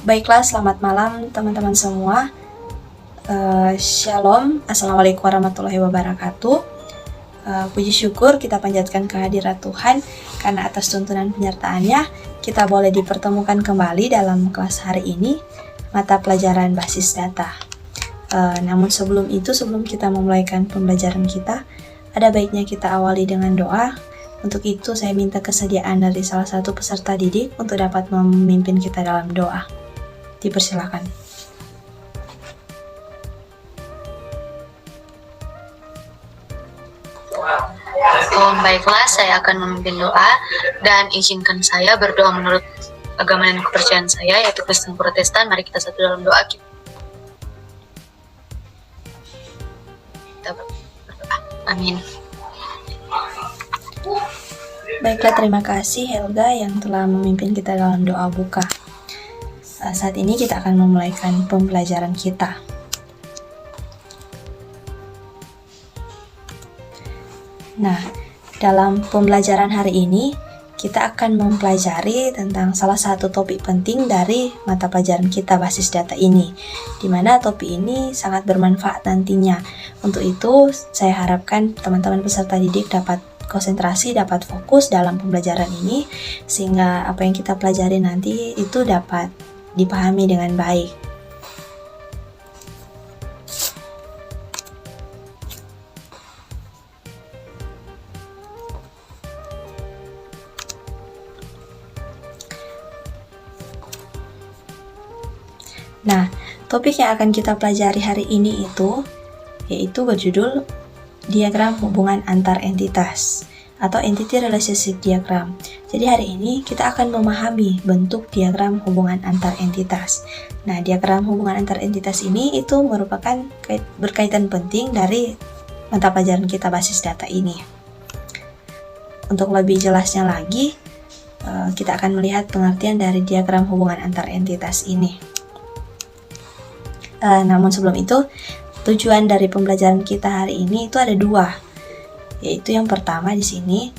Baiklah, selamat malam teman-teman semua. Shalom, Assalamualaikum warahmatullahi wabarakatuh. Puji syukur kita panjatkan kehadirat Tuhan karena atas tuntunan penyertaannya kita boleh dipertemukan kembali dalam kelas hari ini, mata pelajaran basis data. Namun sebelum kita memulaikan pembelajaran kita, ada baiknya kita awali dengan doa. Untuk itu saya minta kesediaan dari salah satu peserta didik untuk dapat memimpin kita dalam doa. Dipersilakan. Baiklah, saya akan memimpin doa dan izinkan saya berdoa menurut agama dan kepercayaan saya, yaitu Kristen Protestan. Mari kita satu dalam doa. Kita berdoa. Amin. Baiklah, terima kasih Helga yang telah memimpin kita dalam doa buka. Saat ini kita akan memulaikan pembelajaran kita. Nah, dalam pembelajaran hari ini kita akan mempelajari tentang salah satu topik penting dari mata pelajaran kita basis data ini, di mana topik ini sangat bermanfaat nantinya. Untuk itu, saya harapkan teman-teman peserta didik dapat konsentrasi, dapat fokus dalam pembelajaran ini, sehingga apa yang kita pelajari nanti itu dapat dipahami dengan baik. Nah, topik yang akan kita pelajari hari ini yaitu berjudul diagram hubungan antar entitas atau entity relationship diagram. Jadi hari ini kita akan memahami bentuk diagram hubungan antar entitas. Nah, diagram hubungan antar entitas ini itu merupakan berkaitan penting dari mata pelajaran kita basis data ini. Untuk lebih jelasnya lagi, kita akan melihat pengertian dari diagram hubungan antar entitas ini. Namun sebelum itu, tujuan dari pembelajaran kita hari ini itu ada dua, yaitu yang pertama di sini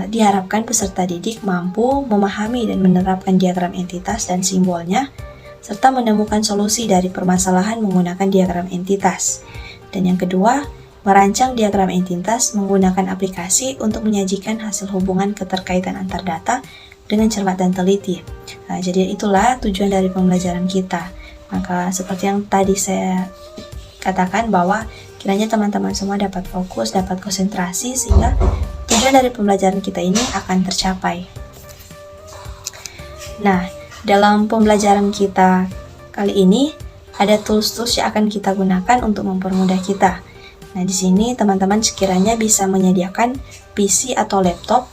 diharapkan peserta didik mampu memahami dan menerapkan diagram entitas dan simbolnya, serta menemukan solusi dari permasalahan menggunakan diagram entitas. Dan yang kedua, merancang diagram entitas menggunakan aplikasi untuk menyajikan hasil hubungan keterkaitan antar data dengan cermat dan teliti. Jadi itulah tujuan dari pembelajaran kita. Maka seperti yang tadi saya katakan bahwa kiranya teman-teman semua dapat fokus, dapat konsentrasi sehingga tujuan dari pembelajaran kita ini akan tercapai. Nah, dalam pembelajaran kita kali ini ada tools-tools yang akan kita gunakan untuk mempermudah kita. Nah, di sini teman-teman sekiranya bisa menyediakan PC atau laptop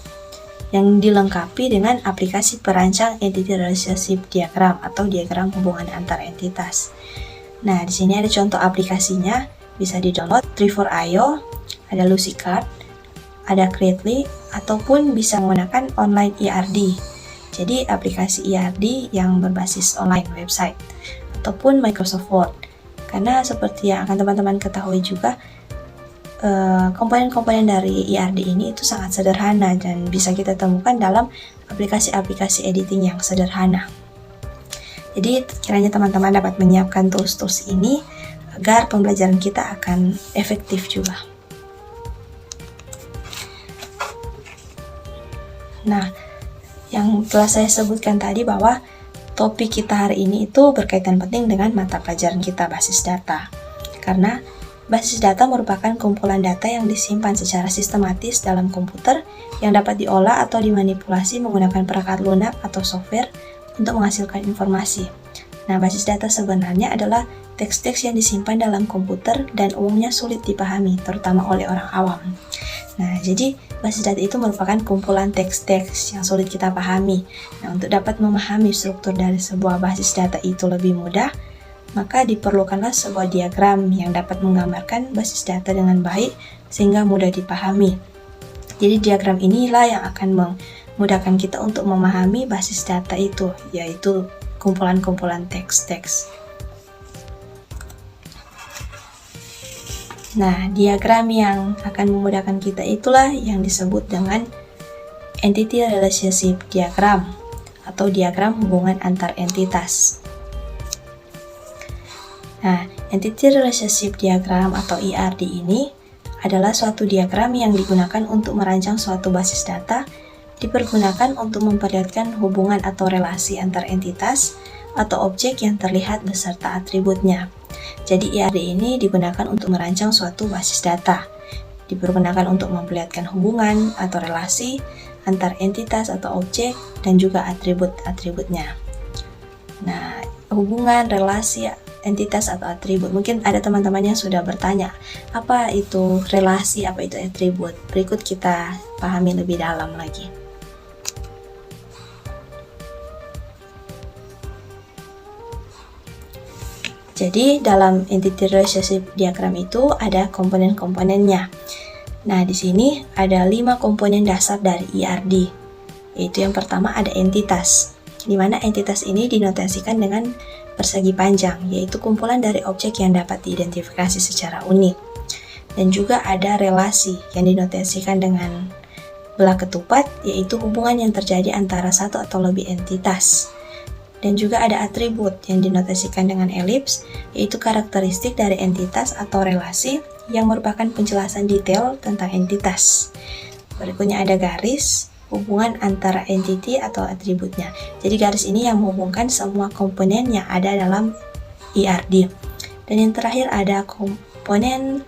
yang dilengkapi dengan aplikasi perancang entity relationship diagram atau diagram hubungan antar entitas. Nah, di sini ada contoh aplikasinya, bisa di-download Tree4io, ada Lucidcard, ada Creately, ataupun bisa menggunakan online ERD. Jadi aplikasi ERD yang berbasis online website ataupun Microsoft Word. Karena seperti yang akan teman-teman ketahui juga, komponen-komponen dari ERD ini itu sangat sederhana dan bisa kita temukan dalam aplikasi-aplikasi editing yang sederhana. Jadi kiranya teman-teman dapat menyiapkan tools-tools ini agar pembelajaran kita akan efektif juga. Nah, yang telah saya sebutkan tadi bahwa topik kita hari ini itu berkaitan penting dengan mata pelajaran kita basis data. Karena basis data merupakan kumpulan data yang disimpan secara sistematis dalam komputer yang dapat diolah atau dimanipulasi menggunakan perangkat lunak atau software untuk menghasilkan informasi. Nah, basis data sebenarnya adalah teks-teks yang disimpan dalam komputer dan umumnya sulit dipahami, terutama oleh orang awam. Nah, jadi basis data itu merupakan kumpulan teks-teks yang sulit kita pahami. Nah, untuk dapat memahami struktur dari sebuah basis data itu lebih mudah, maka diperlukanlah sebuah diagram yang dapat menggambarkan basis data dengan baik sehingga mudah dipahami. Jadi diagram inilah yang akan memudahkan kita untuk memahami basis data itu, yaitu kumpulan-kumpulan teks-teks. Nah, diagram yang akan memudahkan kita itulah yang disebut dengan entity relationship diagram atau diagram hubungan antar entitas. Nah, Entity Relationship Diagram atau ERD ini adalah suatu diagram yang digunakan untuk merancang suatu basis data, dipergunakan untuk memperlihatkan hubungan atau relasi antar entitas atau objek yang terlihat beserta atributnya. Jadi ERD ini digunakan untuk merancang suatu basis data, dipergunakan untuk memperlihatkan hubungan atau relasi antar entitas atau objek dan juga atribut-atributnya. Nah, hubungan, relasi, entitas atau atribut. Mungkin ada teman-teman yang sudah bertanya, apa itu relasi, apa itu atribut? Berikut kita pahami lebih dalam lagi. Jadi dalam Entity Relationship Diagram itu ada komponen-komponennya. Nah, di sini ada 5 komponen dasar dari ERD. Yaitu yang pertama ada entitas, di mana entitas ini dinotasikan dengan persegi panjang, yaitu kumpulan dari objek yang dapat diidentifikasi secara unik. Dan juga ada relasi yang dinotasikan dengan belah ketupat, yaitu hubungan yang terjadi antara satu atau lebih entitas. Dan juga ada atribut yang dinotasikan dengan elips, yaitu karakteristik dari entitas atau relasi yang merupakan penjelasan detail tentang entitas. Berikutnya ada garis, hubungan antara entity atau atributnya. Jadi garis ini yang menghubungkan semua komponen yang ada dalam ERD. Dan yang terakhir ada komponen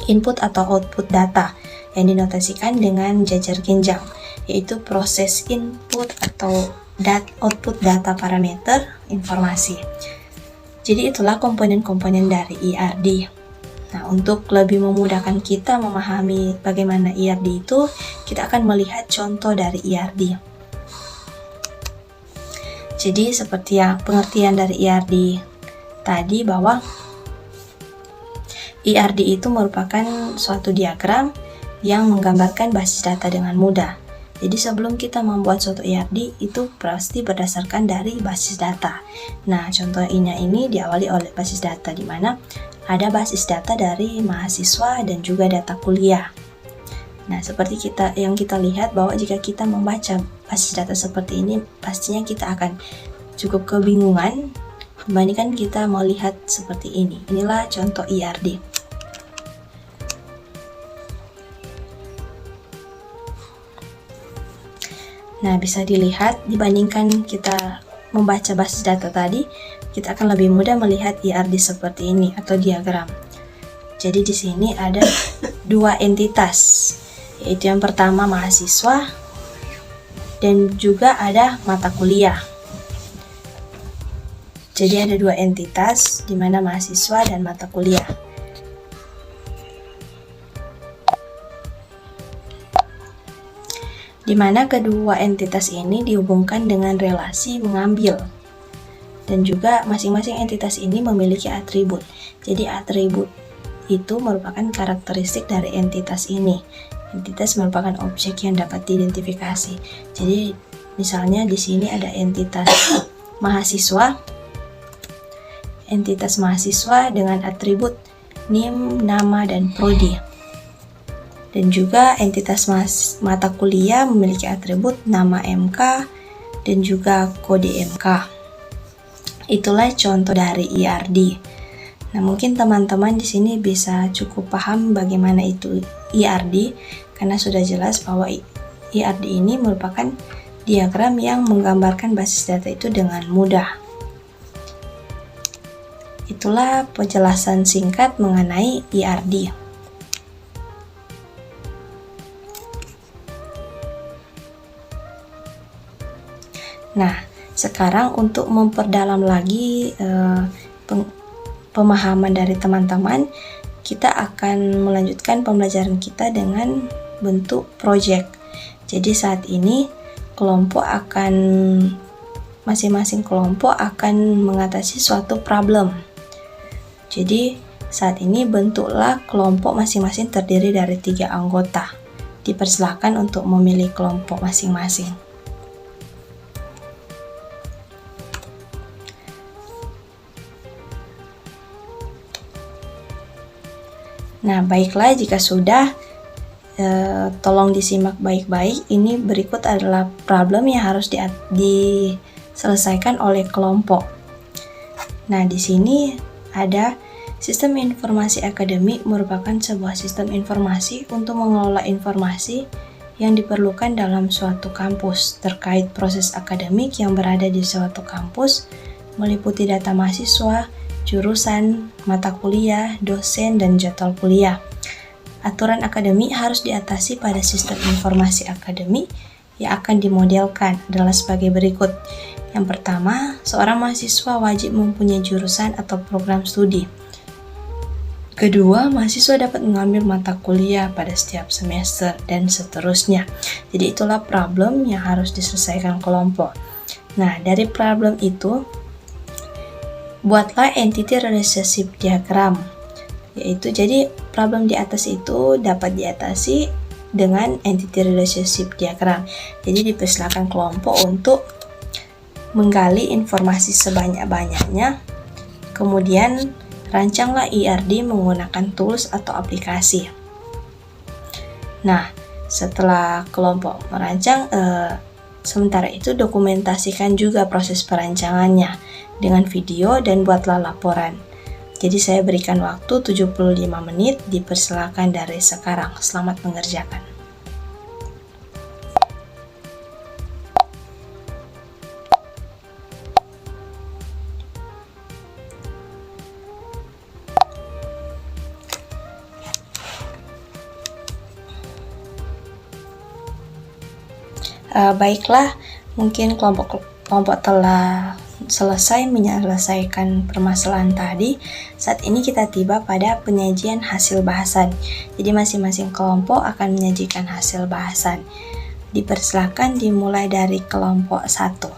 input atau output data yang dinotasikan dengan jajar genjang, yaitu proses input atau output data parameter informasi. Jadi itulah komponen-komponen dari ERD. Nah, untuk lebih memudahkan kita memahami bagaimana ERD itu, kita akan melihat contoh dari ERD. Jadi seperti yang pengertian dari ERD tadi, bahwa ERD itu merupakan suatu diagram yang menggambarkan basis data dengan mudah. Jadi sebelum kita membuat suatu ERD itu pasti berdasarkan dari basis data. Nah, contohnya ini diawali oleh basis data, di mana ada basis data dari mahasiswa dan juga data kuliah. Nah, seperti yang kita lihat bahwa jika kita membaca basis data seperti ini, pastinya kita akan cukup kebingungan dibandingkan kita melihat seperti ini. Inilah contoh ERD. Nah, bisa dilihat dibandingkan kita membaca basis data tadi, kita akan lebih mudah melihat ERD seperti ini atau diagram. Jadi di sini ada 2 entitas, yaitu yang pertama mahasiswa dan juga ada mata kuliah. Jadi ada 2 entitas di mana mahasiswa dan mata kuliah. Di mana kedua entitas ini dihubungkan dengan relasi mengambil. Dan juga masing-masing entitas ini memiliki atribut. Jadi atribut itu merupakan karakteristik dari entitas ini. Entitas merupakan objek yang dapat diidentifikasi. Jadi misalnya di sini ada entitas mahasiswa. Entitas mahasiswa dengan atribut NIM, nama, dan prodi. Dan juga entitas mata kuliah memiliki atribut nama MK dan juga kode MK. Itulah contoh dari ERD. Nah, mungkin teman-teman di sini bisa cukup paham bagaimana itu ERD, karena sudah jelas bahwa ERD ini merupakan diagram yang menggambarkan basis data itu dengan mudah. Itulah penjelasan singkat mengenai ERD. Nah, sekarang untuk memperdalam lagi pemahaman dari teman-teman, kita akan melanjutkan pembelajaran kita dengan bentuk project. Jadi saat ini masing-masing kelompok akan mengatasi suatu problem. Jadi saat ini bentuklah kelompok masing-masing terdiri dari 3 anggota. Dipersilakan untuk memilih kelompok masing-masing. Nah, baiklah, jika sudah, tolong disimak baik-baik. Ini berikut adalah problem yang harus diselesaikan oleh kelompok. Nah, di sini ada sistem informasi akademik merupakan sebuah sistem informasi untuk mengelola informasi yang diperlukan dalam suatu kampus terkait proses akademik yang berada di suatu kampus, meliputi data mahasiswa, jurusan, mata kuliah, dosen, dan jadwal kuliah. Aturan akademik harus diatasi pada sistem informasi akademik yang akan dimodelkan adalah sebagai berikut. Yang pertama, seorang mahasiswa wajib mempunyai jurusan atau program studi. Kedua, mahasiswa dapat mengambil mata kuliah pada setiap semester dan seterusnya. Jadi itulah problem yang harus diselesaikan kelompok. Nah, dari problem itu, buatlah entity relationship diagram. Yaitu jadi problem di atas itu dapat diatasi dengan entity relationship diagram. Jadi dipersilakan kelompok untuk menggali informasi sebanyak-banyaknya. Kemudian rancanglah IRD menggunakan tools atau aplikasi. Nah, setelah kelompok merancang, sementara itu dokumentasikan juga proses perancangannya dengan video dan buatlah laporan. Jadi saya berikan waktu 75 menit, dipersilakan dari sekarang. Selamat mengerjakan. Baiklah, mungkin kelompok telah selesai menyelesaikan permasalahan tadi. Saat ini kita tiba pada penyajian hasil bahasan. Jadi masing-masing kelompok akan menyajikan hasil bahasan. Dipersilakan dimulai dari kelompok 1.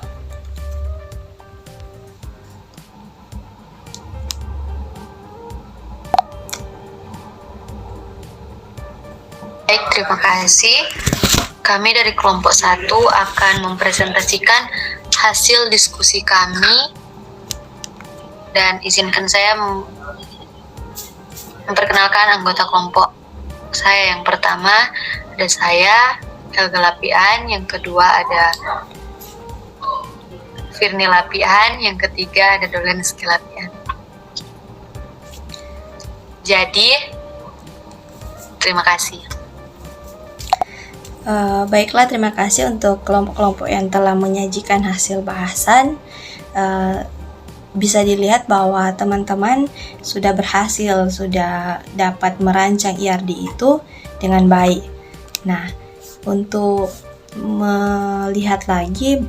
Baik, terima kasih. Kami dari kelompok 1 akan mempresentasikan hasil diskusi kami, dan izinkan saya memperkenalkan anggota kelompok saya. Yang pertama ada saya, Helga Lapian, yang kedua ada Firni Lapian, yang ketiga ada Dolenski Lapian. Jadi, terima kasih. Baiklah, terima kasih untuk kelompok-kelompok yang telah menyajikan hasil bahasan. Bisa dilihat bahwa teman-teman sudah berhasil, sudah dapat merancang IRD itu dengan baik. Nah, untuk melihat lagi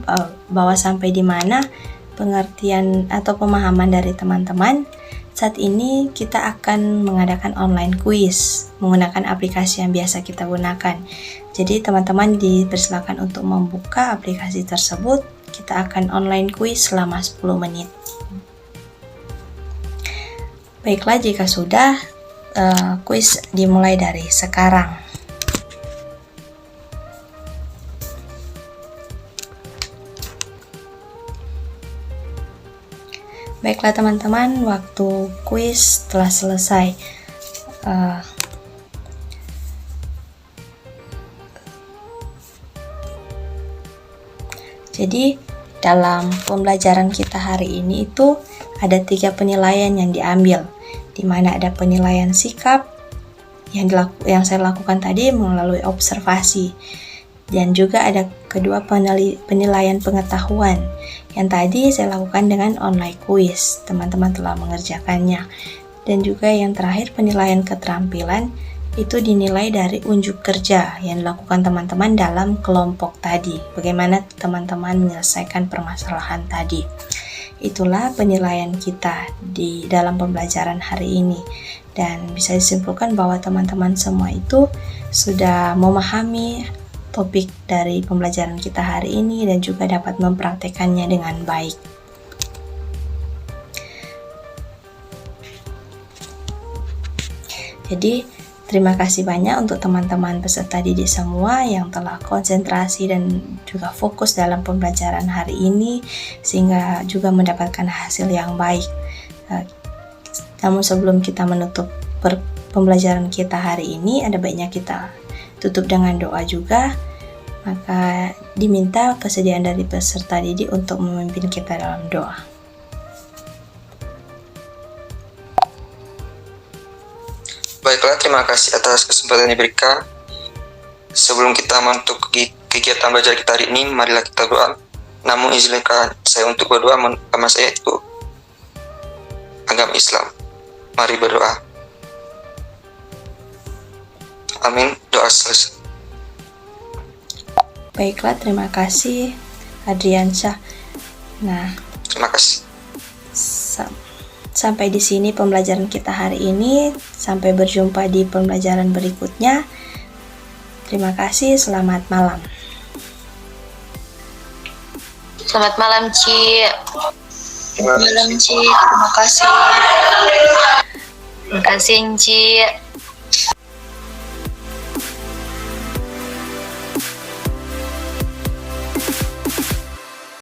bahwa sampai di mana pengertian atau pemahaman dari teman-teman, saat ini kita akan mengadakan online quiz menggunakan aplikasi yang biasa kita gunakan. Jadi teman-teman dipersilakan untuk membuka aplikasi tersebut. Kita akan online quiz selama 10 menit. Baiklah, jika sudah, quiz dimulai dari sekarang. Baiklah teman-teman, waktu quiz telah selesai. Jadi dalam pembelajaran kita hari ini itu ada 3 penilaian yang diambil, di mana ada penilaian sikap yang saya lakukan tadi melalui observasi, dan juga ada kedua penilaian pengetahuan yang tadi saya lakukan dengan online quiz. Teman-teman telah mengerjakannya. Dan juga yang terakhir penilaian keterampilan itu dinilai dari unjuk kerja yang dilakukan teman-teman dalam kelompok tadi. Bagaimana teman-teman menyelesaikan permasalahan tadi. Itulah penilaian kita di dalam pembelajaran hari ini. Dan bisa disimpulkan bahwa teman-teman semua itu sudah memahami topik dari pembelajaran kita hari ini dan juga dapat mempraktekannya dengan baik. Jadi, terima kasih banyak untuk teman-teman peserta didik semua yang telah konsentrasi dan juga fokus dalam pembelajaran hari ini, sehingga juga mendapatkan hasil yang baik. Namun sebelum kita menutup pembelajaran kita hari ini, ada baiknya kita tutup dengan doa juga. Maka diminta kesediaan dari peserta didik untuk memimpin kita dalam doa. terima kasih atas kesempatan yang diberikan. Sebelum kita masuk ke kegiatan belajar kita hari ini, marilah kita doa. Namun izinkan saya untuk berdoa, karena saya itu agama Islam. Mari berdoa. Amin. Doa selesai. Baiklah, terima kasih Adriansyah. Nah, Terima kasih. sampai di sini pembelajaran kita hari ini. Sampai berjumpa di pembelajaran berikutnya. Terima kasih, selamat malam. Selamat malam, Ci. Selamat malam, Ci. Terima kasih. Terima kasih, Ci.